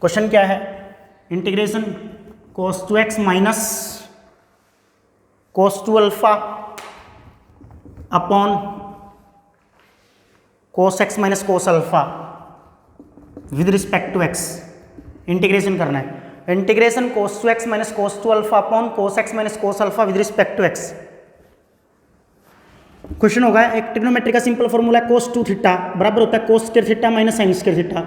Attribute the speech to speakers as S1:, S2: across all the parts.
S1: Question क्या है? Integration cos 2x minus cos 2 alpha upon cos x minus cos alpha with respect to x integration करना है। Integration cos 2x minus cos 2 alpha upon cos x minus cos alpha with respect to x। Question होगा, एक trigonometry का simple formula है cos 2 theta बराबर होता है cos square theta minus sin square theta.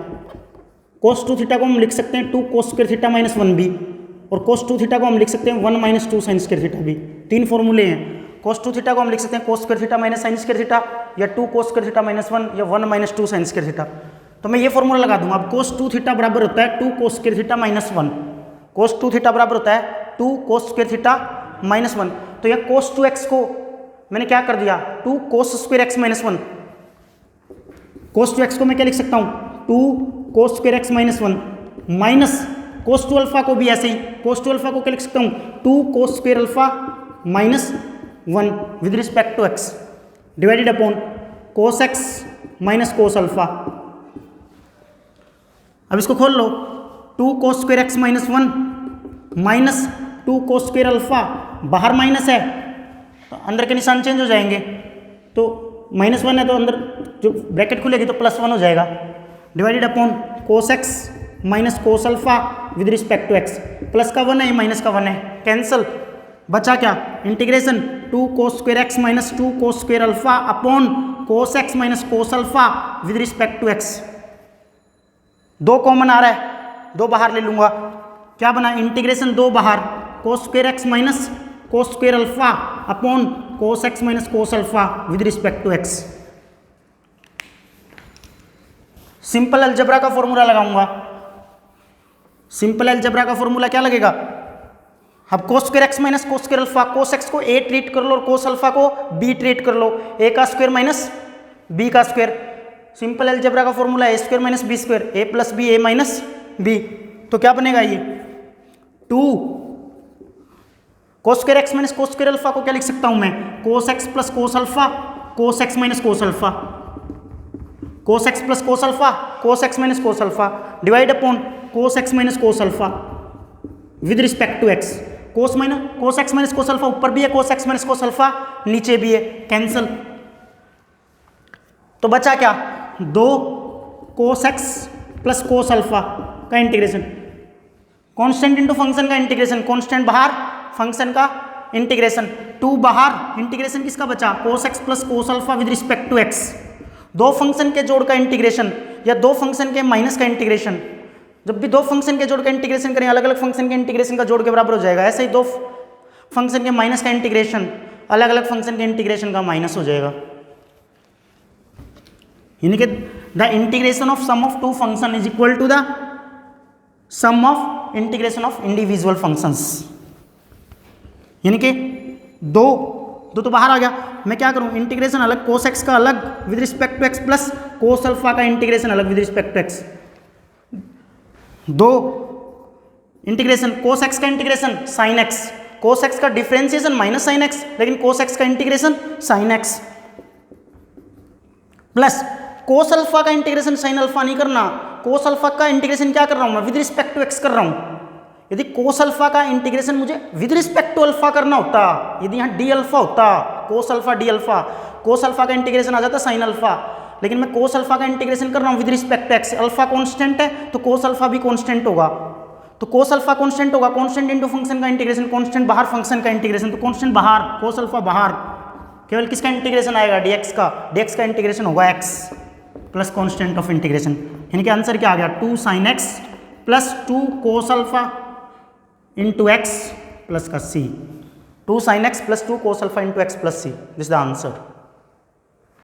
S1: cos 2 theta को हम लिख सकते हैं 2 cos square theta minus 1b और cos 2 थीटा को हम लिख सकते हैं 1 माइनस 2 sin स्क्वायर थीटा भी। तीन फॉर्मूले हैं। cos 2 थीटा को हम लिख सकते हैं cos square theta minus sin square theta या 2 cos स्क्वायर थीटा माइनस 1 या 1 माइनस 2 sin स्क्वायर थीटा। तो मैं ये फॉर्मूला लगा दूंगा। अब cos 2 थीटा बराबर होता है 2 cos square theta minus 1। cos 2 theta बराबर होता है 2 cos स्क्वायर थीटा माइनस 1। तो यह cos 2x को मैंने क्या कर दिया 2 cos square x minus 1। cos 2x को मैं क्या लिख सकता हूँ 2 cos square x minus 1 minus cos 2 alpha को भी ऐसे ही cos 2 अल्फा को क्या लिख सकता हूँ 2 cos square alpha minus 1 with respect to x divided upon cos x minus cos alpha. अब इसको खोल लो 2 cos square x minus 1 minus 2 cos square alpha, बाहर माइनस है तो अंदर के निशान चेंज हो जाएंगे। तो माइनस 1 है तो अंदर जो ब्रैकेट खुलेगी तो प्लस 1 हो जाएगा divided upon cos x minus cos alpha with respect to x। Plus का 1 है माइनस का 1 है, कैंसल। बचा क्या? Integration 2 cos square x minus 2 cos square alpha upon cos x minus cos alpha with respect to x। 2 common आ रहा है, 2 बाहर ले लूंगा। क्या बना? इंटीग्रेशन 2 बाहर cos square x minus cos square alpha upon cos x minus cos alpha with respect to x। Simple algebra का फॉर्मूला लगाऊंगा। सिंपल अलजेब्रा का फॉर्मूला क्या लगेगा? अब cos square x minus cos square alpha, cos x को a treat कर लो और cos अल्फा को b ट्रीट कर लो। a का स्क्वायर माइनस b का स्क्वायर। सिंपल अलजेब्रा का formula a square minus b square, a plus b a minus b। तो क्या बनेगा ये 2 cos square x minus cos square alpha को क्या लिख सकता हूं मैं cos x plus cos alpha cos x minus cos alpha, cos x plus cos alpha cos x minus cos alpha divide upon cos x minus cos alpha with respect to x। cos x minus cos alpha ऊपर भी है, cos x minus cos alpha नीचे भी है, cancel. तो बचा क्या 2 cos x plus cos alpha का इंटीग्रेशन, कांस्टेंट इनटू फंक्शन का इंटीग्रेशन, कांस्टेंट बाहर फंक्शन का इंटीग्रेशन, 2 बाहर इंटीग्रेशन किसका बचा cos x plus cos alpha with respect to x। 2 function के जोड़ का इंटीग्रेशन या 2 फंक्शन के माइनस का इंटीग्रेशन। जब भी 2 फंक्शन के जोड़ का इंटीग्रेशन करें अलग अलग फंक्शन के इंटीग्रेशन का जोड़ के बराबर हो जाएगा। ऐसे ही 2 फंक्शन के माइनस का इंटीग्रेशन अलग अलग फंक्शन के इंटीग्रेशन का माइनस हो जाएगा। यानी कि the integration of sum of 2 function is equal to the sum of integration of individual functions. यानी कि 2 तो बाहर आ गया। मैं क्या करूं इंटीग्रेशन अलग cos x का अलग with respect to x plus cos alpha का इंटीग्रेशन अलग with respect to x। 2 integration cos x का integration sin x, cos x का डिफरेंशिएशन माइनस sin x लेकिन cos x का integration sin x plus cos alpha का integration sin alpha नहीं करना, cos alpha का इंटीग्रेशन क्या कर रहा हूं मैं विद रिस्पेक्ट टू x कर रहा हूं। यदि cos अल्फा का इंटीग्रेशन मुझे विद रिस्पेक्ट टू अल्फा करना होता, यदि यहाँ d अल्फा होता cos alpha d alpha, cos alpha का इंटीग्रेशन आ जाता sin अल्फा, लेकिन मैं cos अल्फा का इंटीग्रेशन कर रहा हूँ with respect to x। Alpha constant है तो cos अल्फा भी कांस्टेंट होगा, तो cos अल्फा कांस्टेंट होगा, कांस्टेंट इनटू फंक्शन का इंटीग्रेशन, कांस्टेंट बाहर फंक्शन का इंटीग्रेशन, तो कांस्टेंट बाहर cos अल्फा बाहर, केवल किसका इंटीग्रेशन आएगा dx का इंटीग्रेशन होगा x plus constant of integration. यानी कि आंसर क्या आ गया 2 sin x plus 2 cos alpha into x plus का c, 2 sin x plus 2 cos alpha into x plus c, this the answer.